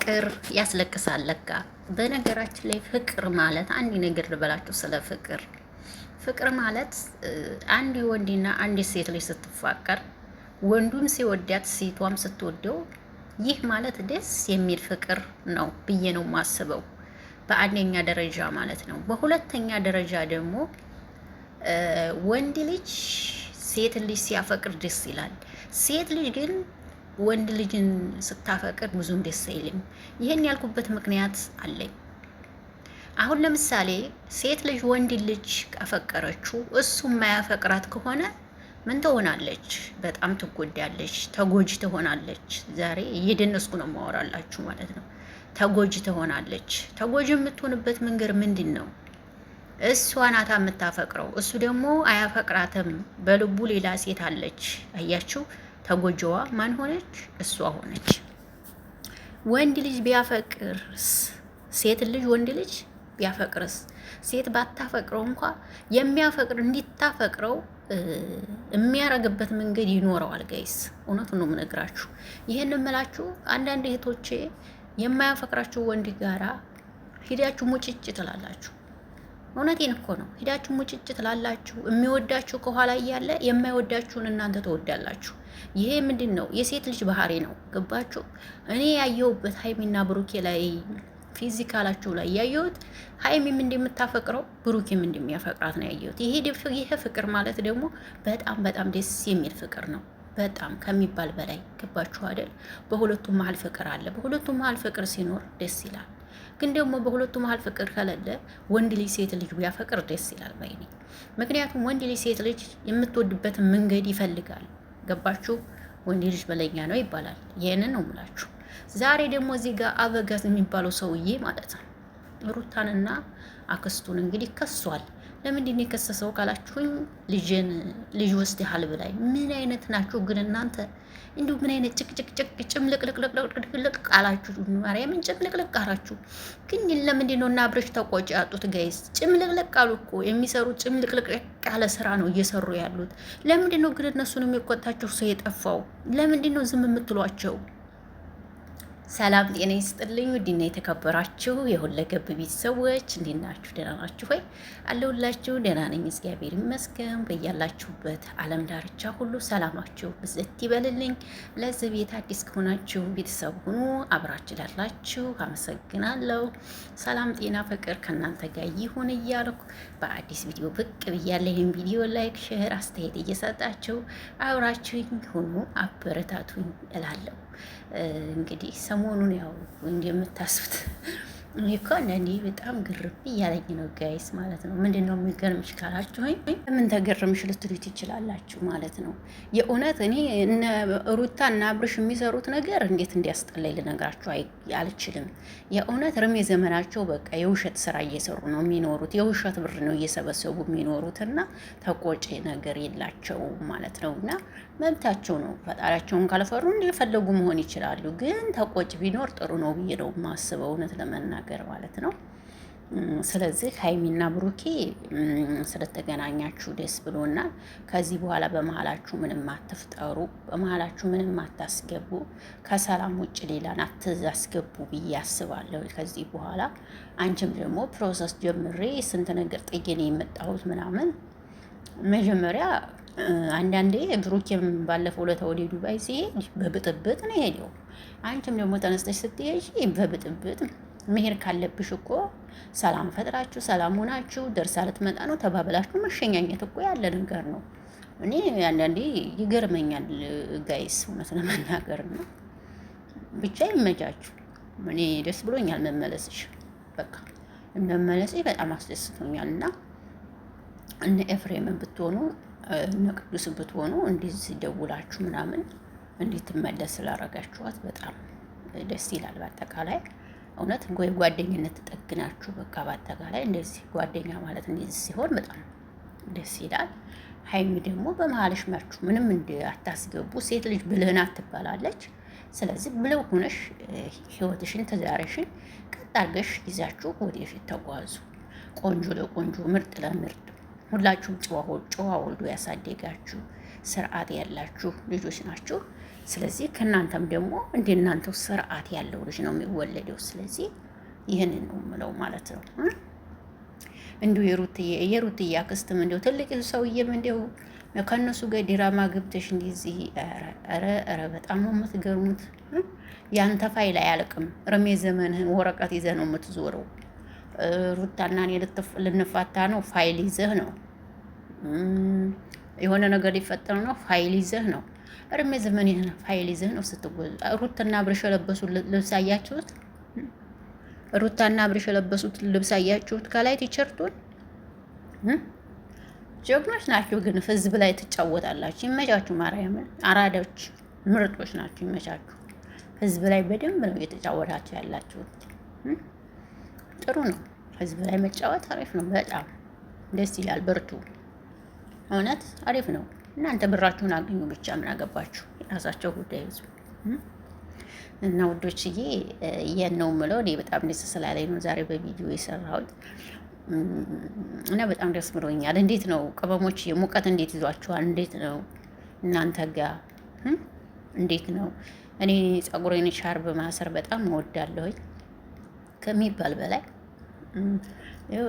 ፍቅር ያስለቅሳል ለካ። በነገራችን ላይ ፍቅር ማለት አንድ ነገር ልበላችሁ ስለ ፍቅር። ፍቅር ማለት አንድ ወንድና አንድ ሴት ልጅ ስትፋቀር ወንዱም ሲወዳት ሴቷም ስትወደው ይህ ማለት ደስ የሚል ፍቅር ነው ብዬ ነው የማስበው። በአንደኛ ደረጃ ማለት ነው። በሁለተኛ ደረጃ ደግሞ ወንድ ልጅ ሴት ልጅ ሲያፈቅር ደስ ይላል። ሴት ልጅ ግን ወንድ ልጅን ስታፈቅር ብዙም ደስ አይልም። ይህን ያልኩበት ምክንያት አለኝ። አሁን ለምሳሌ ሴት ልጅ ወንድ ልጅ ካፈቀረችው እሱ የማያፈቅራት ከሆነ ምን ትሆናለች? በጣም ትጎዳለች፣ ተጎጂ ትሆናለች። ዛሬ እየደነስኩ ነው የማወራላችሁ ማለት ነው። ተጎጂ ትሆናለች። ተጎጂ የምትሆንበት መንገድ ምንድን ነው? እሷ ናታ የምታፈቅረው፣ እሱ ደግሞ አያፈቅራትም። በልቡ ሌላ ሴት አለች። አያችሁ? ተጎጂዋ ማን ሆነች? እሷ ሆነች። ወንድ ልጅ ቢያፈቅርስ? ሴት ልጅ ወንድ ልጅ ቢያፈቅርስ? ሴት ባታፈቅረው እንኳ የሚያፈቅር እንዲታፈቅረው የሚያረግበት መንገድ ይኖረዋል። ጋይስ እውነቱን ነው የምነግራችሁ። ይህን እምላችሁ አንዳንድ እህቶቼ የማያፈቅራችሁ ወንድ ጋራ ሂዳችሁ ሙጭጭ ትላላችሁ። እውነቴን እኮ ነው። ሂዳችሁ ሙጭጭ ትላላችሁ። የሚወዳችሁ ከኋላ እያለ የማይወዳችሁን እናንተ ትወዳላችሁ። ይሄ ምንድን ነው? የሴት ልጅ ባህሪ ነው። ገባችሁ? እኔ ያየሁበት ሀይሚና ብሩኬ ላይ ፊዚካላቸው ላይ ያየሁት ሀይሚም እንደምታፈቅረው ብሩኬም እንደሚያፈቅራት ነው ያየሁት። ይሄ ፍቅር ማለት ደግሞ በጣም በጣም ደስ የሚል ፍቅር ነው። በጣም ከሚባል በላይ ገባችሁ አይደል? በሁለቱም መሀል ፍቅር አለ። በሁለቱም መሀል ፍቅር ሲኖር ደስ ይላል። ግን ደግሞ በሁለቱ መሀል ፍቅር ከሌለ ወንድ ልጅ ሴት ልጅ ቢያፈቅር ደስ ይላል ባይኔ። ምክንያቱም ወንድ ልጅ ሴት ልጅ የምትወድበትን መንገድ ይፈልጋል። ገባችሁ? ወንድ ልጅ በለኛ ነው ይባላል። ይህንን ነው የምላችሁ። ዛሬ ደግሞ እዚህ ጋር አበጋዝ የሚባለው ሰውዬ ማለት ነው ሩታንና አክስቱን እንግዲህ ከሷል። ለምንድን ነው የከሰሰው ካላችሁኝ፣ ልጅ ወስደሃል ብላኝ። ምን አይነት ናችሁ ግን እናንተ? እንዲሁ ምን አይነት ጭቅጭቅጭቅ ጭምልቅልቅልቅልቅ አላችሁ? ማርያምን ጭምልቅልቅ አላችሁ። ግን ለምንድን ነው እና አብረሽ ተቆጭ ያጡት? ጋይስ ጭምልቅልቅ አሉ እኮ። የሚሰሩት ጭምልቅልቅ ያለ ስራ ነው እየሰሩ ያሉት። ለምንድን ነው ግን እነሱን የሚቆጣቸው ሰው የጠፋው? ለምንድን ነው ዝም የምትሏቸው? ሰላም ጤና ይስጥልኝ። ውድና የተከበራችሁ የሁለገብ ቤተሰቦች እንዴት ናችሁ? ደህና ናችሁ ወይ? አለሁላችሁ። ደህና ነኝ እግዚአብሔር ይመስገን። በያላችሁበት ዓለም ዳርቻ ሁሉ ሰላማችሁ ብዝት ይበልልኝ። ለዚህ ቤት አዲስ ከሆናችሁ ቤተሰብ ሁኑ። አብራችሁ ላላችሁ አመሰግናለሁ። ሰላም ጤና ፍቅር ከእናንተ ጋር ይሁን እያልኩ በአዲስ ቪዲዮ ብቅ ብያለሁ። ይህን ቪዲዮ ላይክ፣ ሼር፣ አስተያየት እየሰጣችሁ አብራችሁኝ ሁኑ፣ አበረታቱኝ እላለሁ። እንግዲህ ሰሞኑን ያው እንደምታስቡት እኔ እኮ አንዳንዴ በጣም ግርም እያለኝ ነው ጋይስ ማለት ነው። ምንድን ነው የሚገርምሽ ካላችሁኝ፣ ምን ተገርምሽ ልትሉት ትችላላችሁ ማለት ነው። የእውነት እኔ እነ ሩታ እና አብርሽ የሚሰሩት ነገር እንዴት እንዲያስጠላኝ ልነግራችሁ አልችልም። የእውነት እድሜ ዘመናቸው በቃ የውሸት ስራ እየሰሩ ነው የሚኖሩት። የውሸት ብር ነው እየሰበሰቡ የሚኖሩት እና ተቆጪ ነገር የላቸው ማለት ነው። እና መብታቸው ነው። ፈጣሪያቸውን ካልፈሩ እንደፈለጉ መሆን ይችላሉ። ግን ተቆጭ ቢኖር ጥሩ ነው ብዬ ነው የማስበው እውነት ለመናገር ማለት ነው። ስለዚህ ሀይሚና ብሩኬ ስለተገናኛችሁ ደስ ብሎናል። ከዚህ በኋላ በመሀላችሁ ምንም አትፍጠሩ፣ በመሀላችሁ ምንም አታስገቡ። ከሰላም ውጭ ሌላን አታስገቡ ብዬ አስባለሁ። ከዚህ በኋላ አንቺም ደግሞ ፕሮሰስ ጀምሬ ስንት ነገር ጥዬ ነው የመጣሁት ምናምን መጀመሪያ አንዳንዴ ብሩኬም ባለፈው ለተወደ ዱባይ ሲሄድ በብጥብጥ ነው ሄደው። አንቺም ደግሞ ተነስተሽ ስትሄጂ በብጥብጥ መሄድ ካለብሽ እኮ ሰላም ፈጥራችሁ ሰላም ሆናችሁ ደርሳ ልትመጣ ነው ተባብላችሁ መሸኛኘት እኮ ያለ ነገር ነው። እኔ አንዳንዴ ይገርመኛል ጋይስ እውነት ለመናገር ነው። ብቻ ይመቻችሁ። እኔ ደስ ብሎኛል መመለስሽ። በቃ እንደመለስሽ በጣም አስደስቶኛል። እና እነ ኤፍሬምን ብትሆኑ እነ ቅዱስ ብትሆኑ እንዲህ ደውላችሁ ምናምን እንድትመለስ ስላረጋችኋት በጣም ደስ ይላል። በአጠቃላይ እውነት ጓደኝነት ተጠግናችሁ በቃ በአጠቃላይ እንደዚህ ጓደኛ ማለት እንደዚህ ሲሆን በጣም ደስ ይላል። ሀይሚ ደግሞ በመሀልሽ መርችሁ ምንም አታስገቡ። ሴት ልጅ ብልህ ናት ትባላለች። ስለዚህ ብልህ ሆነሽ ህይወትሽን ትዳርሽን ቀጥ አድርገሽ ይዛችሁ ወደፊት ተጓዙ። ቆንጆ ለቆንጆ ምርጥ ለምርጥ ሁላችሁም ጨዋ ወልዶ ያሳደጋችሁ ስርዓት ያላችሁ ልጆች ናችሁ። ስለዚህ ከእናንተም ደግሞ እንደ እናንተው ስርዓት ያለው ልጅ ነው የሚወለደው። ስለዚህ ይህንን ነው የምለው ማለት ነው። እንዲሁ የሩትዬ አክስትም እንዲሁ ትልቅ ሰውዬም እንዲሁ ከእነሱ ጋር ዲራማ ገብተሽ እንደዚህ ኧረ በጣም ነው የምትገርሙት። ያንተ ፋይል አያልቅም። እርሜ ዘመንህን ወረቀት ይዘህ ነው የምትዞረው። ሩታና እኔ ልንፋታ ነው፣ ፋይል ይዘህ ነው። የሆነ ነገር ሊፈጠር ነው፣ ፋይል ይዘህ ነው። እርሜ ዘመንህን ፋይል ይዘህ ነው ስትጎዝ። ሩትና አብርሽ የለበሱት ልብስ አያችሁት? ሩታና አብርሽ የለበሱት ልብስ አያችሁት? ከላይ ቲሸርቱን ጀግኖች ናችሁ፣ ግን ህዝብ ላይ ትጫወታላችሁ። ይመቻችሁ። ማርያምን አራዳዎች ምርጦች ናችሁ። ይመቻችሁ። ህዝብ ላይ በደንብ ነው እየተጫወታችሁ ያላችሁት። ጥሩ ነው። ህዝብ ላይ መጫወት አሪፍ ነው። በጣም ደስ ይላል። በርቱ። እውነት አሪፍ ነው። እናንተ ብራችሁን አገኙ ብቻ። ምን አገባችሁ? የራሳቸው ጉዳይ ህዝቡ እና ውዶችዬ፣ ይሄን ነው የምለው። እኔ በጣም ደስ ስላለኝ ነው ዛሬ በቪዲዮ የሰራሁት እና በጣም ደስ ብሎኛል። እንዴት ነው ቅመሞች? ሙቀት እንዴት ይዟችኋል? እንዴት ነው እናንተ ጋር? እንዴት ነው? እኔ ጸጉሬን ሻርብ ማሰር በጣም እወዳለሁኝ ከሚባል በላይ።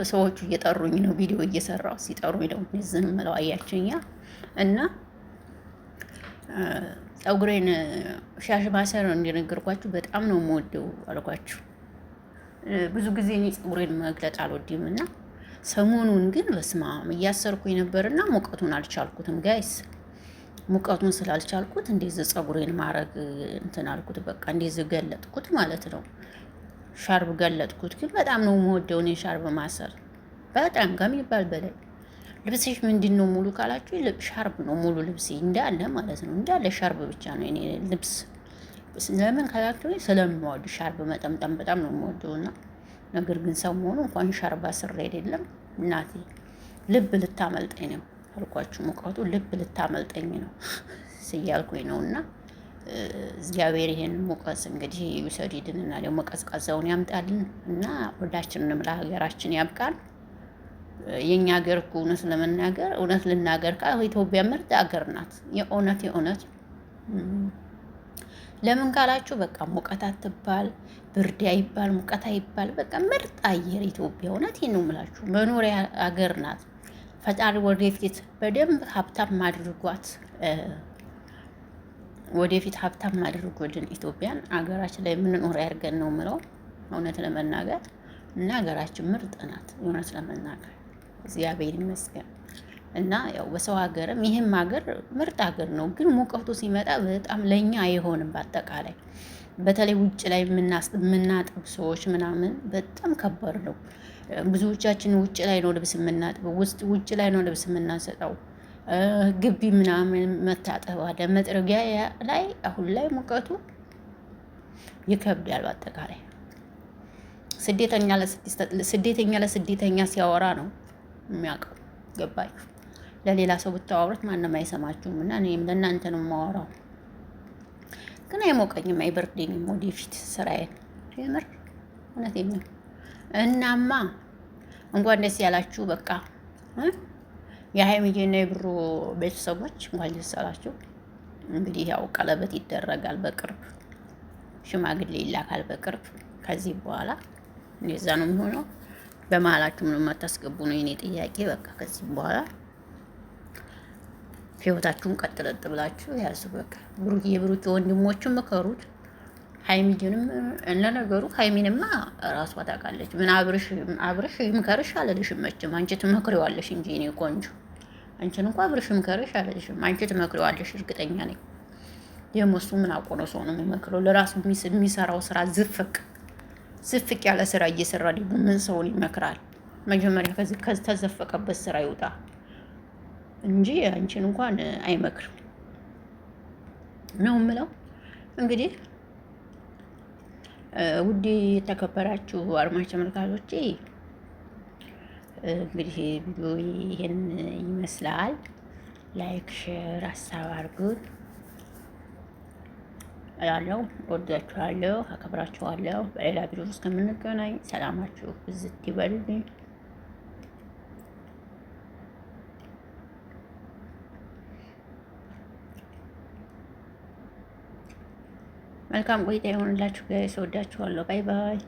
ሰዎቹ እየጠሩኝ ነው፣ ቪዲዮ እየሰራሁ ሲጠሩኝ ነው ዝም ብለው አያችሁኛ። እና ጸጉሬን ሻሽ ማሰር እንደነገርኳችሁ በጣም ነው የምወደው አልኳችሁ። ብዙ ጊዜ እኔ ጸጉሬን መግለጥ አልወድም እና ሰሞኑን ግን በስማም እያሰርኩኝ ነበርና ሙቀቱን አልቻልኩትም ጋይስ። ሙቀቱን ስላልቻልኩት እንደዚህ ጸጉሬን ማድረግ እንትን አልኩት። በቃ እንደዚህ ገለጥኩት ማለት ነው። ሻርብ ገለጥኩት። ግን በጣም ነው የምወደው እኔ ሻርብ ማሰር በጣም ከሚባል በላይ። ልብስሽ ምንድን ነው ሙሉ ካላችሁ ሻርብ ነው ሙሉ ልብሴ እንዳለ ማለት ነው። እንዳለ ሻርብ ብቻ ነው እኔ ልብስ። ለምን ካላችሁ ስለምወድ ሻርብ መጠምጠም በጣም ነው የምወደውና ነገር ግን ሰሞኑ እንኳን ሻርብ አስሬ አይደለም እናቴ ልብ ልታመልጠኝ ነው አልኳችሁ። ሙቀቱ ልብ ልታመልጠኝ ነው ስያልኩኝ ነው። እና እግዚአብሔር ይሄን ሙቀት እንግዲህ ይውሰድልንና ደግሞ ቀዝቃዛውን ያምጣልን እና ወዳችንንም ለሀገራችን ያብቃል። የኛ ሀገር እኮ እውነት ልናገር ኢትዮጵያ ምርጥ ሀገር ናት። የእውነት ለምን ካላችሁ በቃ ሙቀት አትባል፣ ብርድ አይባል፣ ሙቀት አይባል፣ በቃ ምርጥ አየር ኢትዮጵያ። እውነቴን ነው የምላችሁ መኖሪያ ሀገር ናት። ፈጣሪ ወደፊት በደንብ ሀብታም አድርጓት፣ ወደፊት ሀብታም አድርጎልን ኢትዮጵያን ሀገራችን ላይ የምንኖር ያድርገን ነው የምለው እውነት ለመናገር። እና ሀገራችን ምርጥ ናት እውነት ለመናገር እግዚአብሔር ይመስገን። እና ያው በሰው ሀገርም ይህም ሀገር ምርጥ ሀገር ነው፣ ግን ሙቀቱ ሲመጣ በጣም ለእኛ አይሆንም። በአጠቃላይ በተለይ ውጭ ላይ የምናጥብ ሰዎች ምናምን በጣም ከባድ ነው። ብዙዎቻችን ውጭ ላይ ነው ልብስ የምናጥበው፣ ውጭ ላይ ነው ልብስ የምናሰጠው። ግቢ ምናምን መታጠብ አለ መጥረጊያ ላይ። አሁን ላይ ሙቀቱ ይከብዳል። በአጠቃላይ ስደተኛ ለስደተኛ ሲያወራ ነው የሚያውቀው። ገባችሁ? ለሌላ ሰው ብታወሩት ማንም አይሰማችሁም። እና እኔም ለእናንተ ነው የማወራው። ግን አይሞቀኝም፣ አይበርደኝም። ወደፊት ስራዬን የምር እውነቴን ነው። እናማ እንኳን ደስ ያላችሁ። በቃ የሀይሚዬና የብሩ ቤተሰቦች እንኳን ደስ ያላችሁ። እንግዲህ ያው ቀለበት ይደረጋል በቅርብ፣ ሽማግሌ ይላካል በቅርብ። ከዚህ በኋላ እንደዛ ነው የሚሆነው። በመሀላችሁ ምንም አታስገቡ ነው የኔ ጥያቄ። በቃ ከዚህ በኋላ ህይወታችሁን ቀጥለጥ ብላችሁ ያዙ። በቃ የብሩኬ ወንድሞቹን ምከሩት። ሀይሚንም ለነገሩ ሀይሚንማ ራሷ ታውቃለች። ምን አብርሽ ይምከርሽ አለልሽም መቼም። አንቺ ትመክሪዋለሽ እንጂ እኔ ቆንጆ አንቺን እንኳ አብርሽ ይምከርሽ አለልሽም። አንቺ ትመክሪዋለሽ እርግጠኛ ነኝ። ደግሞ እሱ ምን አውቆ ነው ሰው ነው የሚመክረው? ለራሱ የሚሰራው ስራ ዝፍቅ ያለ ስራ እየሰራ ደግሞ ምን ሰውን ይመክራል? መጀመሪያ ከዚህ ከተዘፈቀበት ስራ ይውጣ እንጂ አንቺን እንኳን አይመክርም ነው የምለው። እንግዲህ ውድ የተከበራችሁ አድማጭ ተመልካቾቼ እንግዲህ ቪዲዮ ይሄን ይመስላል። ላይክ፣ ሼር፣ ሀሳብ አድርጉት እላለሁ። ወዳችኋለሁ፣ አከብራችኋለሁ። በሌላ ቪዲዮ እስከምንገናኝ ሰላማችሁ ብዝት ይበልልኝ። መልካም ቆይታ ይሆንላችሁ ጋይስ። እወዳችኋለሁ። ባይ ባይ።